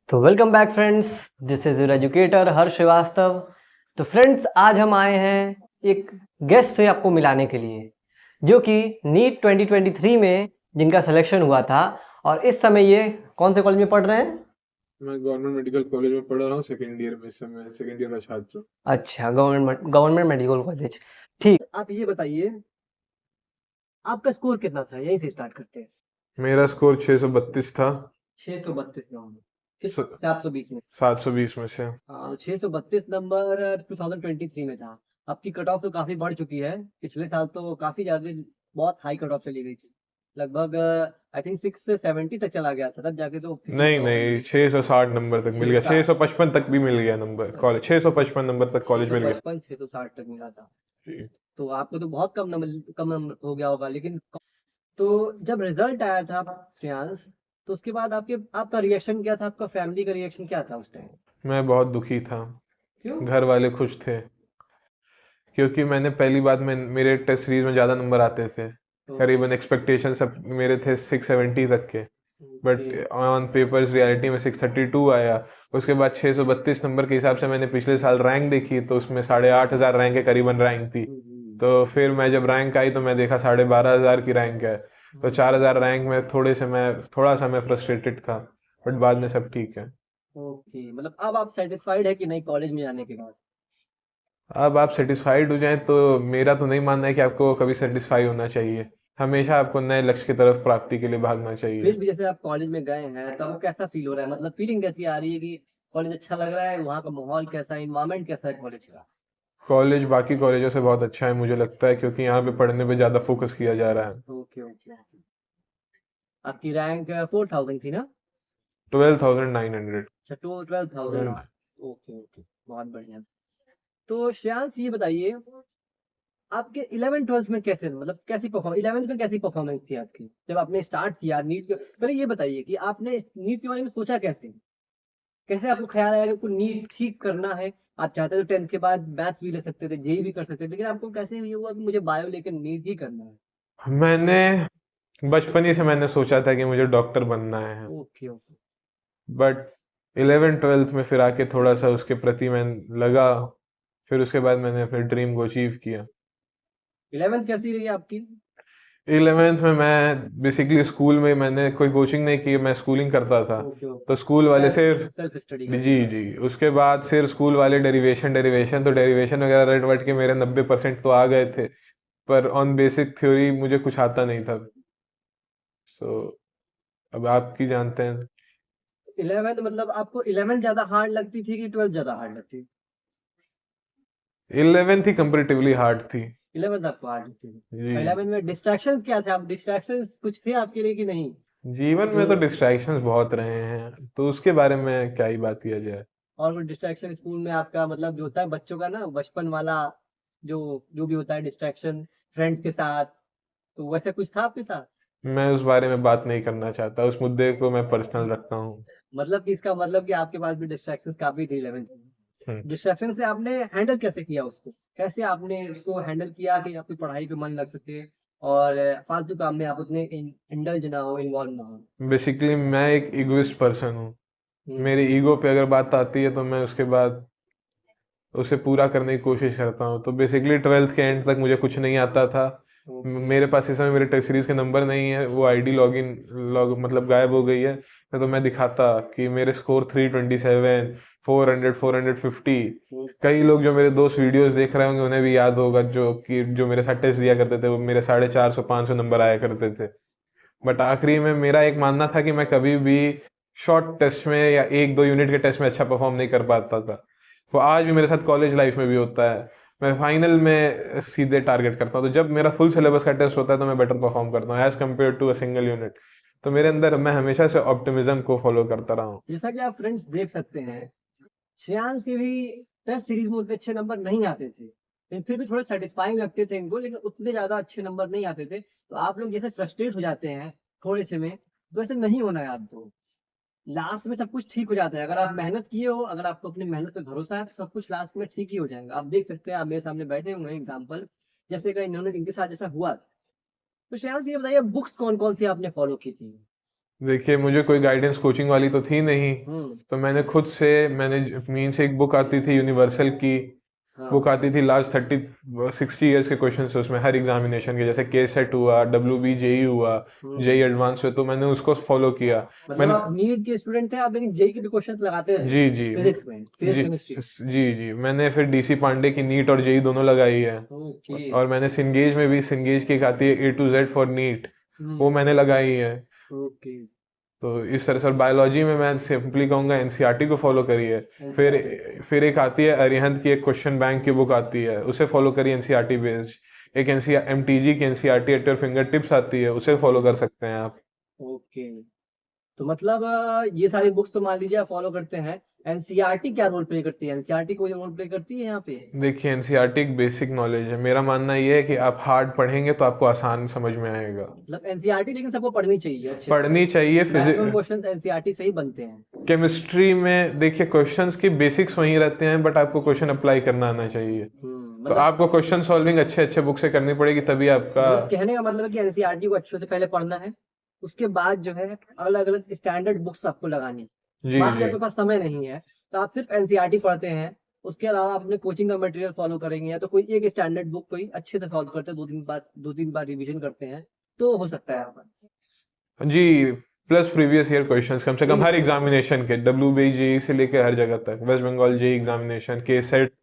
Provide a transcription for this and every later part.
तो welcome back friends, this is your educator Harsh Srivastava. तो friends, आज हम आए हैं एक गेस्ट से आपको मिलाने के लिए, जो कि नीट 2023 में जिनका सिलेक्शन हुआ था। और इस समय ये कौन से कॉलेज में पढ़ रहे हैं? मैं गवर्नमेंट मेडिकल कॉलेज में पढ़ रहा हूँ, सेकेंड ईयर में। इस समय सेकेंड ईयर का छात्र हूँ। अच्छा, गवर्नमेंट मेडिकल कॉलेज। ठीक, आप ये बताइए, आपका स्कोर कितना था? यहीं से स्टार्ट करते हैं। मेरा स्कोर 632 था। 632 नंबर किस स- 720 में? 720 में से। हाँ, तो 632 नंबर 2023 में था। आपकी कट ऑफ तो काफी बढ़ चुकी है। पिछले साल तो काफी ज्यादा, बहुत हाई कट ऑफ चली गई थी। लगभग आई थिंक 670 तक चला गया था, तब जाके तो किसी नहीं को नहीं, 660 नंबर तक मिल गया, 660 655 तक भी मिल गया नंबर कॉलेज, 655 नंबर तक कॉलेज मिल गया। 655 660 तक मिला था। जी। तो आपको तो बहुत कम नंबर हो गया होगा। लेकिन तो जब रिजल्ट आया था श्रेयांश, तो उसके बाद आपका रिएक्शन क्या था? आपका फैमिली का रिएक्शन क्या था उस टाइम? मैं बहुत दुखी था। क्यों? घर वाले खुश थे, क्योंकि मैंने पहली बात में मेरे टेस्ट सीरीज में ज़्यादा नंबर आते थे। करीबन एक्सपेक्टेशन सब मेरे थे 670 तक के, but okay. On papers reality में 632 आया। उसके बाद 632 नंबर के हिसाब से मैंने पिछले साल रैंक देखी, तो उसमें 8,500 रैंक के करीबन रैंक थी। तो फिर मैं जब रैंक आई तो मैं देखा 12,500 की रैंक है। तो 4,000 रैंक में थोड़ा सा मैं फ्रस्ट्रेटेड था, बट बाद में सब ठीक है। ओके, मतलब अब आप सेटिस्फाइड है कि नहीं कॉलेज में जाने के बाद? अब आप सेटिस्फाइड हो जाएं तो मेरा तो नहीं मानना है कि आपको कभी सेटिस्फाई होना चाहिए। हमेशा आपको नए लक्ष्य की तरफ प्राप्ति के लिए भागना चाहिए। फिर भी जैसे आप कॉलेज में गए हैं, तो आपको कैसा फील हो रहा है? मतलब फीलिंग कैसी आ रही है कि कॉलेज अच्छा लग रहा है? वहाँ का माहौल कैसा है? इन्वायरमेंट कैसा है कॉलेज का? कॉलेज बाकी कॉलेजों से बहुत अच्छा है मुझे लगता है, क्योंकि यहाँ पे पढ़ने पे ज़्यादा फोकस किया जा रहा है। Okay okay. आपकी रैंक 4000 थी ना? 12,900। अच्छा, 12,000। ओके ओके, बहुत बढ़िया। तो श्रेयांश, ये बताइए, आपके 11 12 में कैसे, मतलब कैसी परफॉर्म 11th में कैसी परफॉर्मेंस थी आपकी जब आपने स्टार्ट किया नीट के? पहले ये बताइए कि आपने नीट के बारे में सोचा कैसे? कैसे आपको ख्याल आया कि आपको नीट ठीक करना है? आप चाहते तो 10th के बाद मैथ्स भी ले सकते थे, जेई भी कर सकते थे, लेकिन आपको कैसे ये हुआ कि मुझे बायो लेकर नीट ही करना है? मैंने बचपन ही से मैंने सोचा था कि मुझे डॉक्टर बनना है, ओके ओके। बट 11 12 में फिर आके थोड़ा सा उसके प्रति मैं लगा। फिर उसके बाद मैंने अपने ड्रीम को अचीव किया। 11th कैसी रही आपकी? 11th में मैं बेसिकली स्कूल में मैंने कोई कोचिंग नहीं की, मैं स्कूलिंग करता था। ओके तो ओके। स्कूल वाले सिर्फ, सेल्फ सेल्फ स्टडी करते जी थे आप? जी, उसके बाद सिर्फ स्कूल वाले डेरिवेशन डेरिवेशन तो डेरिवेशन वगैरह रट वट के मेरे 90% तो आ गए थे, पर ऑन बेसिक थ्योरी मुझे कुछ आता नहीं था। सो अब आपकी जानते हैं। 11th मतलब आपको 11th ज्यादा हार्ड लगती थी कि 12th ज्यादा हार्ड लगती थी? 11th ही कंपेरेटिवली हार्ड थी। 11th आपको हार्ड लगती थी? जी। 11th में डिस्ट्रैक्शंस क्या थे? आप डिस्ट्रैक्शंस कुछ थे आपके लिए कि नहीं? जीवन जो में तो डिस्ट्रैक्शंस बहुत रहे हैं, तो उसके बारे में क्या ही बात किया जाए। और कोई डिस्ट्रैक्शन स्कूल में आपका, मतलब जो होता है बच्चों का ना बचपन वाला, जो जो भी होता है डिस्ट्रैक्शन फ्रेंड्स के साथ, तो वैसे कुछ था आपके साथ? मैं उस बारे में बात नहीं करना चाहता, उस मुद्दे को मैं पर्सनल रखता हूँ। मतलब कि इसका मतलब कि आपके पास भी डिस्ट्रैक्शंस काफी थी 11th में। हम्म। डिस्ट्रैक्शन से आपने हैंडल कैसे किया उसको? कैसे आपने उसको हैंडल किया कि आपकी पढ़ाई पे मन लग सके और फालतू काम में आप उतने इंडल्ज ना हो, इन्वॉल्व ना हो? बेसिकली मैं एक इगोइस्ट पर्सन हूँ। हम्म। मेरे ईगो पे अगर बात आती है तो मैं उसके बाद उसे पूरा करने की कोशिश करता हूँ। तो बेसिकली 12th के एंड तक मुझे कुछ नहीं आता था। ओके। मेरे पास इस समय मेरे टेस्ट सीरीज के नंबर नहीं है, वो आईडी लॉगिन लॉग मतलब गायब हो गई है। तो मैं दिखाता कि मेरे स्कोर 327, 400, 450। कई लोग जो मेरे दोस्त वीडियोस देख रहे होंगे उन्हें भी याद होगा, जो मेरे साथ टेस्ट दिया करते थे, वो मेरे 450 500 नंबर आया करते थे। बट आखिरी में मेरा एक मानना था कि मैं कभी भी शॉर्ट टेस्ट में या एक दो यूनिट के टेस्ट में अच्छा परफॉर्म नहीं कर पाता था। वो आज भी मेरे साथ कॉलेज लाइफ में भी होता है। मैं फाइनल में सीधे टारगेट करता हूँ, तो जब मेरा फुल सिलेबस का टेस्ट होता है तो मैं बेटर परफॉर्म करता हूँ as compared to a single unit. तो मेरे अंदर मैं हमेशा से ऑप्टिमिज्म को फॉलो करता रहा हूँ। जैसा कि आप फ्रेंड्स देख सकते हैं, श्रेयांश के भी टेस्ट सीरीज में उतने अच्छे नंबर नहीं आते थे, लेकिन फिर भी थोड़े सेटिस्फाइंग लगते थे इनको, लेकिन उतने ज्यादा अच्छे नंबर नहीं आते थे। तो आप लोग जैसे फ्रस्ट्रेट हो जाते हैं थोड़े से में, तो ऐसे नहीं होना है आपको। लास्ट में सब कुछ ठीक हो जाता है। अगर आप मेहनत किए हो, अगर आपको अपनी मेहनत पे भरोसा है, तो सब कुछ लास्ट में ठीक ही हो जाएगा। आप देख सकते हैं, आप मेरे सामने बैठे हुए हैं एग्जाम्पल, जैसे कि इन्होंने, इनके साथ जैसा हुआ। तो श्रेयांश, ये बताइए, बुक्स कौन कौन सी आपने फॉलो की थी? देखिए, मुझे कोई गाइडेंस कोचिंग वाली तो थी नहीं। तो मैंने खुद से मीन्स एक बुक आती थी यूनिवर्सल की, हाँ बुक आती थी लास्ट 60 ईयर्स के क्वेश्चन है उसमें हर एग्जामिनेशन के, जैसे के सेट हुआ, WB जेई हुआ, जेई एडवांस हुआ, तो मैंने उसको फॉलो किया। मतलब मैंने आप नीट के स्टूडेंट थे आप, लेकिन जेई के भी क्वेश्चंस लगाते रहे जी जी फिजिक्स में, फिजिक्स जी केमिस्ट्री। जी मैंने फिर DC पांडे की नीट और जेई दोनों लगाई है। ओके। और मैंने सिंगेज में भी, सिंगेज की एक आती है A to Z for NEET, वो मैंने लगाई है। ओके। तो इस तरह से। और बायोलॉजी में मैं सिंपली कहूँगा NCERT को फॉलो करिए। फिर फिर एक आती है अरिहंत की, एक क्वेश्चन बैंक की बुक आती है, उसे फॉलो करिए NCERT बेस्ड। एक MTG की NCERT at your finger tips आती है, उसे फॉलो कर सकते हैं आप। ओके। तो मतलब ये सारी बुक्स तो मान लीजिए आप फॉलो करते हैं, एनसीईआरटी क्या रोल प्ले करती है? एनसीईआरटी कोई रोल प्ले करती है यहाँ पे? देखिए NCERT एक बेसिक नॉलेज है, मेरा मानना ये है कि आप हार्ड पढ़ेंगे तो आपको आसान समझ में आएगा। मतलब एनसीईआरटी लेकिन सबको पढ़नी चाहिए अच्छे से। पढ़नी चाहिए। मैक्सिमम क्वेश्चंस एनसीईआरटी से ही बनते हैं। केमिस्ट्री में देखिए क्वेश्चंस की बेसिक्स वहीं रहते हैं, बट आपको क्वेश्चन अप्लाई करना आना चाहिए। तो मतलब आपको क्वेश्चन सॉल्विंग अच्छे अच्छे बुक से करनी पड़ेगी, तभी आपका। कहने का मतलब है कि एनसीईआरटी को अच्छे से पहले पढ़ना है, उसके बाद जो है अलग अलग स्टैंडर्ड बुक्स आपको लगानी। जी बाकी जी आपके पास समय नहीं है तो आप सिर्फ एनसीईआरटी पढ़ते हैं, उसके अलावा आप अपने कोचिंग का मटेरियल फॉलो करेंगे, या तो कोई एक स्टैंडर्ड बुक कोई अच्छे से सॉल्व करते हैं, 2-3 बार रिवीजन करते हैं, तो हो सकता है आपका। जी। प्लस प्रीवियस ईयर क्वेश्चंस कम से कम हर एग्जामिनेशन के, WBJE से लेकर हर जगह तक, वेस्ट बंगाल जेई एग्जामिनेशन के सेट,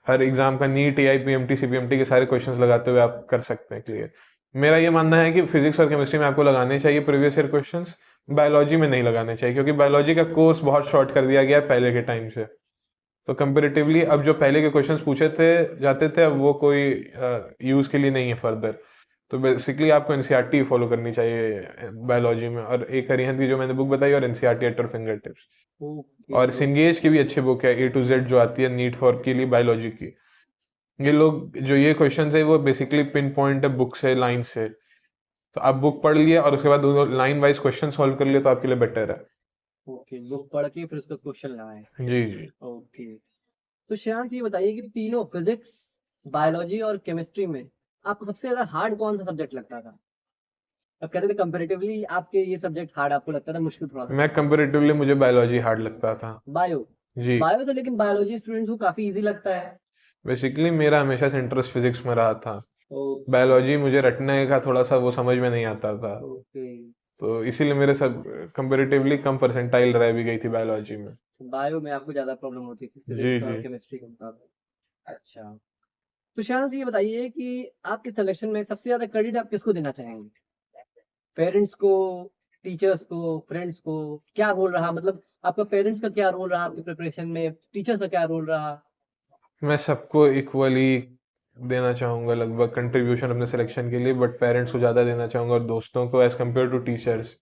हर एग्जाम का, नीट, AI, PMT, CPMT के सारे क्वेश्चंस लगाते हुए आप कर सकते हैं क्लियर। मेरा ये मानना है कि फिजिक्स और केमिस्ट्री में आपको लगाने चाहिए प्रीवियस ईयर क्वेश्चंस, बायोलॉजी में नहीं लगाने चाहिए, क्योंकि बायोलॉजी का कोर्स बहुत शॉर्ट कर दिया गया है पहले के टाइम से। तो कंपेरेटिवली अब जो पहले के क्वेश्चंस पूछे थे जाते थे, अब वो कोई यूज के लिए नहीं है फर्दर। तो बेसिकली आपको NCERT फॉलो करनी चाहिए बायोलॉजी में, और एक अरिहंत की जो मैंने बुक बताई, और NCERT at your finger tips. और सिंगेज की भी अच्छी बुक है A to Z जो आती है नीट फॉर के लिए बायोलॉजी की। ये लोग जो ये क्वेश्चन है वो बेसिकली पिन पॉइंट है बुक से, लाइन से। तो आप बुक पढ़ लिए और उसके बाद लाइन वाइज क्वेश्चन सॉल्व कर लिए तो आपके लिए बेटर है। ओके, बुक पढ़ के फिर उसका क्वेश्चन लगाएं। जी जी। ओके। तो श्रेयांश ये बताइए कि तीनों फिजिक्स, बायोलॉजी और केमिस्ट्री में आपको सबसे ज्यादा हार्ड कौन सा सब्जेक्ट लगता था? अब कह रहे थे कंपैरेटिवली आपके ये सब्जेक्ट हार्ड आपको लगता था, मुश्किल थोड़ा सा। मैं कंपेरेटिवली मुझे बायोलॉजी हार्ड लगता था। बायो? जी। बायो तो लेकिन बायोलॉजी स्टूडेंट्स को काफी इजी लगता है। बेसिकली मेरा हमेशा से इंटरेस्ट फिजिक्स में रहा था। ओके। बायोलॉजी मुझे रटने का थोड़ा सा वो समझ में नहीं आता था, ओके। तो इसीलिए मेरे सब कंपेरेटिवली कम परसेंटाइल रह भी गई थी बायोलॉजी में। बायो में आपको ज्यादा प्रॉब्लम होती थी जी फिजिक्स और जी। केमिस्ट्री के मुकाबले। अच्छा। तो श्रेयांश ये बताइए कि आपके सिलेक्शन में सबसे ज्यादा क्रेडिट आप किसको देना चाहेंगे? पेरेंट्स को, टीचर्स को, फ्रेंड्स को? क्या रोल रहा, मतलब आपका पेरेंट्स का क्या रोल रहा आपकी प्रिपरेशन में, टीचर्स का क्या रोल रहा? मैं सबको इक्वली देना चाहूँगा लगभग कंट्रीब्यूशन अपने सिलेक्शन के लिए, बट पेरेंट्स को ज़्यादा देना चाहूँगा, और दोस्तों को as compared to teachers.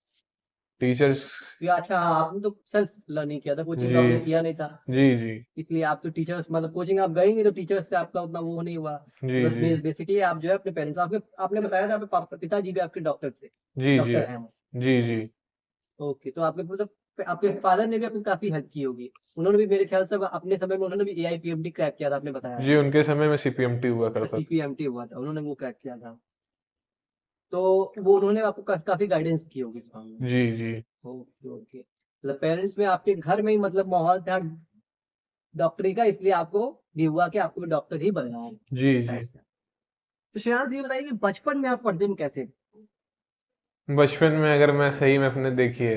Teachers. या अच्छा हाँ, आपने तो सेल्फ लर्निंग किया था, कोचिंग जी आपने किया नहीं था, जी जी इसलिए आप तो टीचर्स, मतलब कोचिंग आप गए ही नहीं तो टीचर्स से आपका उतना वो नहीं हुआ। जी बस जी बेसिकली आप जो है अपने पेरेंट्स, आपके आपने बताया था आपके पिताजी भी आपके डॉक्टर थे, जी जी डॉक्टर हैं वो। जी जी ओके, तो आपके मतलब आपके फादर ने भी आपकी काफी हेल्प की होगी, उन्होंने भी मेरे ख्याल से अपने समय में उन्होंने भी AIPMT क्रैक किया था, आपने बताया जी। था। उनके समय में CPMT हुआ करता था। CPMT हुआ था, उन्होंने वो क्रैक किया था, तो वो उन्होंने आपको काफी गाइडेंस की होगी इस मामले में। जी जी ओके ओके। मतलब पेरेंट्स में आपके घर में ही मतलब माहौल था डॉक्टरी का, इसलिए आपको भी हुआ कि आपको भी डॉक्टर ही बनना है। जी ये जी। टाइप का। तो श्रेयांश ये बताइए कि बचपन में आप पढ़ते में कैसे थे? बचपन में अगर मैं सही में अपने देखिए,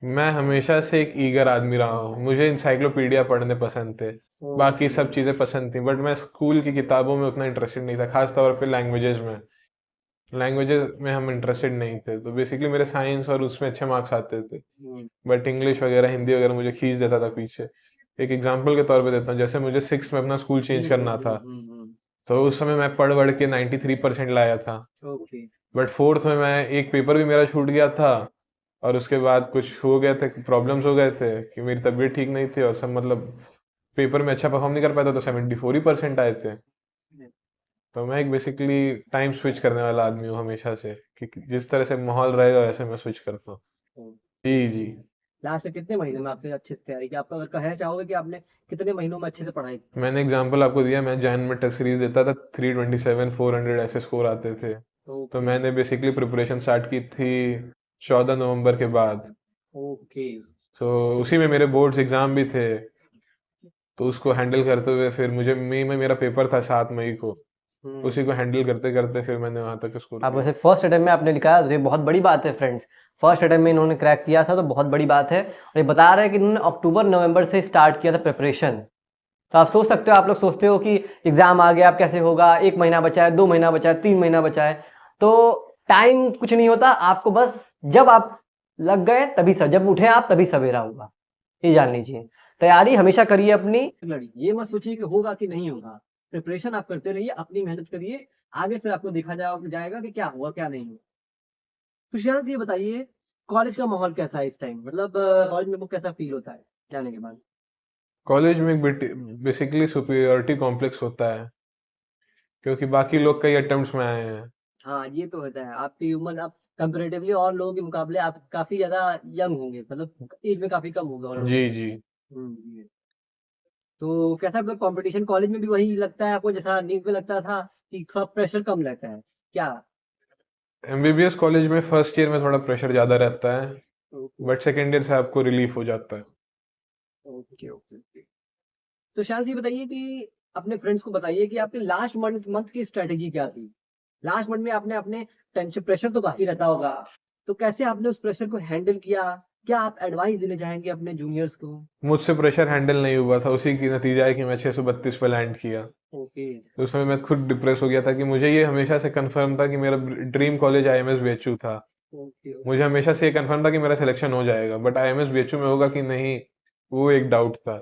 मैं हमेशा से एक ईगर आदमी रहा हूँ, मुझे इंसाइक्लोपीडिया पढ़ने पसंद थे, बाकी सब चीज़ें पसंद थी, बट मैं स्कूल की किताबों में उतना इंटरेस्टेड नहीं था, खास तौर पे लैंग्वेजेस में हम इंटरेस्टेड नहीं थे। तो बेसिकली मेरे साइंस और उसमें अच्छे मार्क्स आते थे, बट इंग्लिश वगैरह, हिंदी वगैरह मुझे खींच देता था पीछे। एक एग्जांपल के तौर पे देता हूँ, जैसे मुझे 6 में अपना स्कूल चेंज करना था, तो उस समय मैं पढ़ वढ़ के 93% लाया था, ओके। बट फोर्थ में मैं एक पेपर भी मेरा छूट गया था, और उसके बाद कुछ हो गए थे, प्रॉब्लम्स हो गए थे कि मेरी तबीयत ठीक नहीं थी, और सब मतलब पेपर में अच्छा परफॉर्म नहीं कर पाया था, तो 74% आए थे। तो मैं एक बेसिकली टाइम स्विच करने वाला आदमी हूँ हमेशा से, कि जिस तरह से माहौल रहेगा वैसे मैं स्विच करता हूँ। जी जी। लास्ट कितने महीने में आपने अच्छे से तैयारी की? आपका अगर कहना चाहोगे कि आपने कितने महीनों में अच्छे से पढ़ाई की? मैंने एग्जांपल आपको दिया, मैं जैन में टेस्ट सीरीज देता था, 327 400 ऐसे स्कोर आते थे। तो ओके मैंने बेसिकली प्रिपरेशन स्टार्ट की थी 14 नवंबर के बाद। ओके। तो उसी में मेरे बोर्ड्स एग्जाम भी थे, तो उसको हैंडल करते हुए फिर मुझे मई में मेरा पेपर था 7 मई को, उसी को हैंडल करते करते फिर मैंने वहां तक स्कोर आप किया। वैसे फर्स्ट अटेम्प्ट में आपने निकाला तो ये बहुत बड़ी बात है फ्रेंड्स। फर्स्ट अटेम्प्ट में इन्होंने क्रैक किया था तो बहुत बड़ी बात है। और ये बता रहे हैं कि इन्होंने अक्टूबर नवंबर से स्टार्ट किया था प्रिपरेशन। तो आप सोच सकते हो, आप लोग सोचते हो कि एग्जाम आ गया अब कैसे होगा, 1 महीना बचा है, 2 महीना बचा है, 3 महीना बचा है। तो टाइम कुछ नहीं होता, आपको बस जब आप लग गए तभी जब उठे आप तभी सवेरा होगा, ये जान लीजिए। तैयारी हमेशा करिए अपनी। लड़ी ये मत सोचिए कि होगा कि नहीं होगा, प्रिपरेशन आप करते रहिए, अपनी मेहनत करिए, आगे फिर आपको देखा जाएगा कि क्या हुआ क्या नहीं हुआ। तो श्रेयांश ये बताइए, कॉलेज का माहौल कैसा है इस टाइम, मतलब कॉलेज में वो कैसा फील होता है जाने के बाद? कॉलेज में बेसिकली सुपीरियोरिटी कॉम्प्लेक्स होता है, क्योंकि बाकी लोग कई अटेम्प्ट्स में आए हैं। हाँ ये तो होता है, आपकी उम्र आप कंपेरेटिवली और लोगों के मुकाबले आप काफी ज्यादा यंग होंगे, मतलब एज में काफी कम होगा और लोगों जी से। जी। जी। तो कैसा मतलब कंपटीशन कॉलेज में भी वही लगता है आपको जैसा नीट में लगता था, कि थोड़ा प्रेशर कम रहता है क्या? एमबीबीएस कॉलेज में फर्स्ट ईयर में थोड़ा प्रेशर ज़्यादा रहता है, ओके बट सेकेंड ईयर से आपको रिलीफ हो जाता है। Okay okay okay. तो शायद ये बताइए कि अपने फ्रेंड्स को बताइए कि आपके लास्ट मंथ मंथ की स्ट्रेटेजी क्या थी? लास्ट मंथ में आपने अपने टेंशन प्रेशर तो काफी रहता होगा, तो कैसे आपने उस प्रेशर को हैंडल किया? क्या आप एडवाइस देना चाहेंगे अपने जूनियर्स को? मुझसे प्रेशर हैंडल नहीं हुआ था, उसी की नतीजा है कि मैं 632 पे लैंड किया। ओके तो उसमें मैं खुद डिप्रेस हो गया था कि मुझे ये हमेशा से कंफर्म था कि मेरा ड्रीम कॉलेज आईएमएस बीएचयू था। ओके मुझे हमेशा से ये कंफर्म था कि मेरा सिलेक्शन हो जाएगा, बट आईएमएस बीएचयू में होगा कि नहीं, वो एक डाउट था।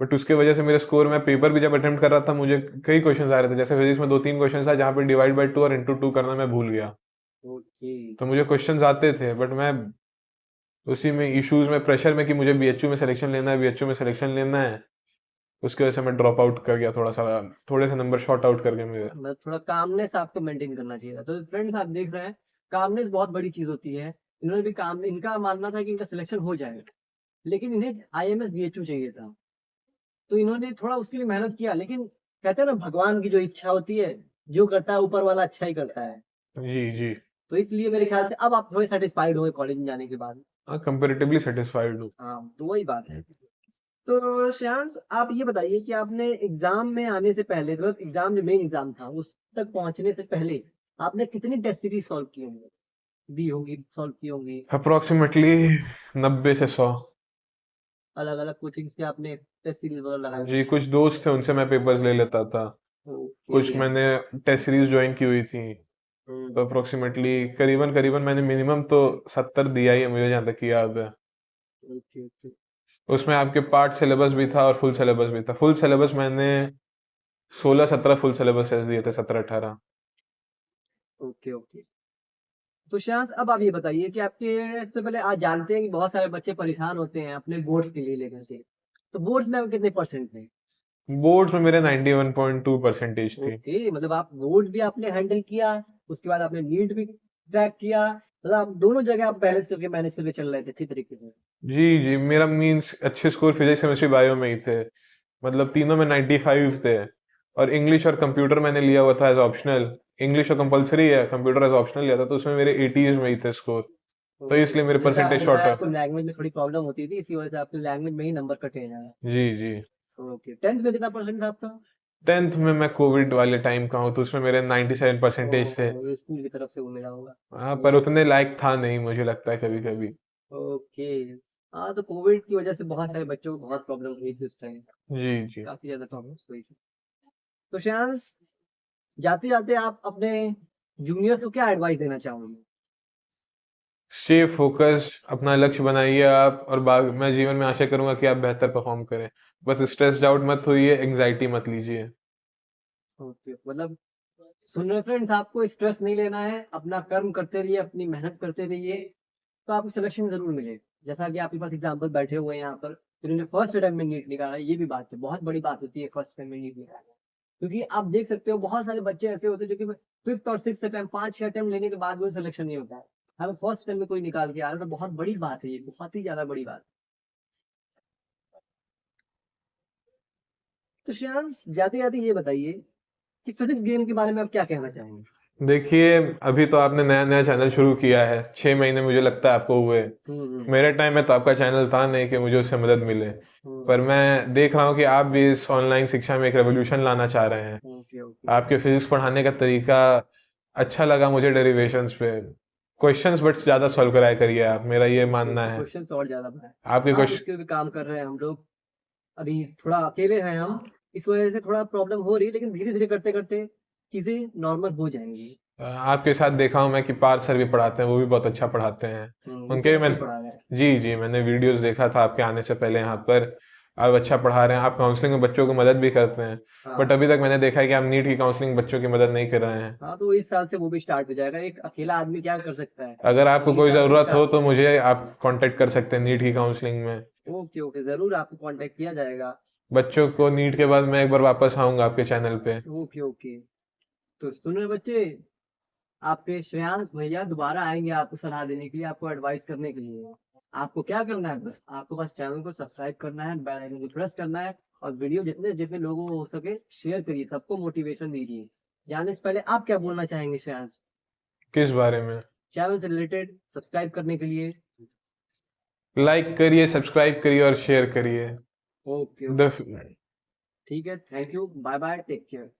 बट उसके वजह से मेरे स्कोर में पेपर भी जब अटेम्प्ट कर रहा था, मुझे कई क्वेश्चन आ रहे थे, जैसे फिजिक्स में 2-3 क्वेश्चन था जहाँ पे डिवाइड बाई 2 और इंटू 2 करना मैं भूल गया। ओके तो मुझे क्वेश्चंस आते थे, बट मैं उसी में इश्यूज में प्रेशर में कि मुझे बीएचयू में सिलेक्शन लेना है, बीएचयू में सिलेक्शन लेना है, उसकी वजह से मैं ड्रॉप आउट कर गया, थोड़े से नंबर शॉर्ट आउट कर गए मेरे। मतलब थोड़ा कामनेस आपको मेंटेन करना चाहिए था। तो फ्रेंड्स आप देख रहे हैं, कामनेस बहुत बड़ी चीज होती है। इन्होंने भी काम, इनका मानना था कि इनका सिलेक्शन हो जाएगा, लेकिन इन्हें आईएमएस बीएचयू चाहिए था, तो इन्होंने थोड़ा उसके लिए मेहनत किया। लेकिन कहते हैं ना, भगवान की जो इच्छा होती है, जो करता है ऊपर वाला अच्छा ही करता है। जी जी। तो इसलिए मेरे ख्याल से अब आप थोड़े सेटिस्फाइड होंगे कॉलेज में जाने के बाद। हाँ, कंपेरेटिवली सेटिस्फाइड हूँ। हाँ तो वही बात है। तो श्रेयांश आप ये बताइए कि आपने एग्जाम में आने से पहले, मतलब एग्जाम जो मेन एग्जाम था उस तक पहुंचने से पहले, आपने कितनी टेस्ट सीरीज सॉल्व की होंगी, दी होंगी, सॉल्व की होंगी? अप्रोक्सीमेटली 90 से 100। अलग अलग कोचिंग से आपने टेस्ट सीरीज वगैरह लगाई जी, कुछ दोस्त थे, उनसे मैं पेपर्स ले लेता था। होंगी? कुछ ओके। मैंने टेस्ट सीरीज ज्वाइन की हुई थी। तो अप्रोक्सीमेटली करीबन करीबन मैंने मिनिमम तो 70 दिया ही है, मुझे जहाँ तक याद है। ओके ओके उसमें आपके पार्ट सिलेबस भी था और फुल सिलेबस भी था। फुल सिलेबस मैंने 16-17 फुल सिलेबस दिए थे, 17-18। Okay okay. तो श्रेयांश अब आप ये बताइए कि आपके, सबसे पहले आज जानते हैं कि बहुत सारे बच्चे परेशान होते हैं अपने बोर्ड्स के लिए लेकर से, तो बोर्ड्स में आपके कितने परसेंट थे? बोर्ड्स में मेरे 91.2 परसेंटेज थी। ओके, मतलब आप बोर्ड भी आपने हैंडल किया, उसके बाद आपने नीट भी क्रैक किया, मतलब आप दोनों जगह आप बैलेंस करके मैनेज करके चल रहे थे अच्छी तरीके से। जी जी, मेरा मीन्स अच्छे स्कोर फिजिक्स केमिस्ट्री बायो में ही थे, मतलब तीनों में 95 थे। और इंग्लिश और कंप्यूटर मैंने लिया हुआ था एज ऑप्शनल। इंग्लिश तो कंपलसरी है, कंप्यूटर एज ऑप्शनल लिया था, तो उसमें मेरे 80s में ही थे स्कोर, तो ओके, इसलिए मेरे जैसे परसेंटेज आपने शॉर्ट बताया है। आपको लैंग्वेज में थोड़ी प्रॉब्लम होती थी, इसी वजह से आपके लैंग्वेज में ही नंबर कटे हैं। जी जी। ओके, टेंथ में कितना परसेंट था आपका? 10th में मैं कोविड वाले टाइम का हूँ, तो उसमें मेरे 97 परसेंटेज थे। ओह, स्कूल की तरफ से वो मिला होगा। हाँ, पर उतने लायक था नहीं, मुझे लगता है कभी कभी। ओके। हाँ तो कोविड की वजह से बहुत सारे बच्चों को बहुत प्रॉब्लम हुई थी उस टाइम, जी जी। काफी ज्यादा प्रॉब्लम हुई थी। तो श्रेयांश, जाते जाते आप अपने जूनियर्स को क्या एडवाइस देना चाहोगे? स्टे फोकस, अपना लक्ष्य बनाइए आप, और मैं जीवन में आशा करूंगा कि आप बेहतर परफॉर्म करें। बस स्ट्रेस्ड आउट मत होइए, एंग्जाइटी मत लीजिए। ओके, मतलब सुन रहे फ्रेंड्स, आपको स्ट्रेस नहीं लेना है, अपना कर्म करते रहिए, अपनी मेहनत करते रहिए, तो आपको सिलेक्शन जरूर मिलेगा। जैसा कि आपके पास एग्जाम्पल बैठे हुए हैं यहाँ पर, जिन्होंने फर्स्ट अटेम्प्ट में नीट निकाला, ये भी बात है, बहुत बड़ी बात होती है फर्स्ट अटेम्प्ट में नीट निकालना। क्योंकि आप देख सकते हो बहुत सारे बच्चे ऐसे होते हैं जो कि फिफ्थ और सिक्स अटेम्प्ट, 5-6 अटेम्प्ट लेने के बाद भी सिलेक्शन नहीं होता है। हमें फर्स्ट अटेम्प्ट में कोई निकाल के आ रहा है, तो बहुत बड़ी बात है, ये बहुत ही ज्यादा बड़ी बात। तो श्रेयांश, जाते जाते ये बताइए कि फिजिक्स गेम के बारे में आप क्या कहना चाहेंगे? देखिए, अभी तो आपने नया नया चैनल शुरू किया है, 6 महीने मुझे लगता है आपको हुए। मेरे टाइम में तो आपका चैनल था नहीं कि मुझे उससे मदद मिले, पर मैं देख रहा हूँ कि आप भी इस ऑनलाइन शिक्षा में एक रेवोल्यूशन लाना चाह रहे हैं। ओके ओके आपके फिजिक्स पढ़ाने का तरीका अच्छा लगा मुझे, डेरिवेशंस पे क्वेश्चंस बट ज़्यादा सॉल्व कराया करिए आप, मेरा ये मानना है। क्वेश्चन और ज्यादा बनाए। आपके हाँ, क्वेश्चन उसके भी काम कर रहे हैं हम लोग। अभी थोड़ा अकेले हैं हम, इस वजह से थोड़ा प्रॉब्लम हो रही है, लेकिन धीरे धीरे करते करते चीजें नॉर्मल हो जाएंगी। आपके साथ देखा हूँ मैं कि पार्थ सर भी पढ़ाते हैं, वो भी बहुत अच्छा पढ़ाते हैं। वो उनके भी बहुत मैं अच्छे पढ़ा रहे हैं। जी जी, मैंने वीडियोस देखा था आपके आने से पहले यहाँ पर। आप अच्छा पढ़ा रहे हैं, आप काउंसलिंग में बच्चों को मदद भी करते हैं, बट हाँ अभी तक मैंने देखा है कि आप नीट की काउंसलिंग बच्चों की मदद नहीं कर रहे हैं। हाँ, तो इस साल से वो भी स्टार्ट हो जाएगा। एक अकेला आदमी क्या कर सकता है? अगर आपको इस कोई साल से ज़रूरत हो स्टार्ट। तो मुझे आप कांटेक्ट कर सकते हैं नीट की काउंसलिंग में। ओके ओके, जरूर आपको कांटेक्ट किया जाएगा। बच्चों को नीट के बाद मैं एक बार वापस आऊँगा आपके चैनल पे। ओके ओके, तो सुनो बच्चे, आपके श्रेयांश भैया दोबारा आएंगे आपको सलाह देने के लिए, आपको एडवाइस करने के लिए। आपको क्या करना है? बस आपको बस चैनल को सब्सक्राइब करना है, बेल आइकन को प्रेस करना है, और वीडियो जितने जितने लोगों को हो सके शेयर करिए, सबको मोटिवेशन दीजिए। जाने से पहले आप क्या बोलना चाहेंगे श्रेयांश? किस बारे में? चैनल से रिलेटेड सब्सक्राइब करने के लिए। लाइक करिए, सब्सक्राइब करिए और शेयर करिए। ओके द ठीक है, thank you, bye bye, take care.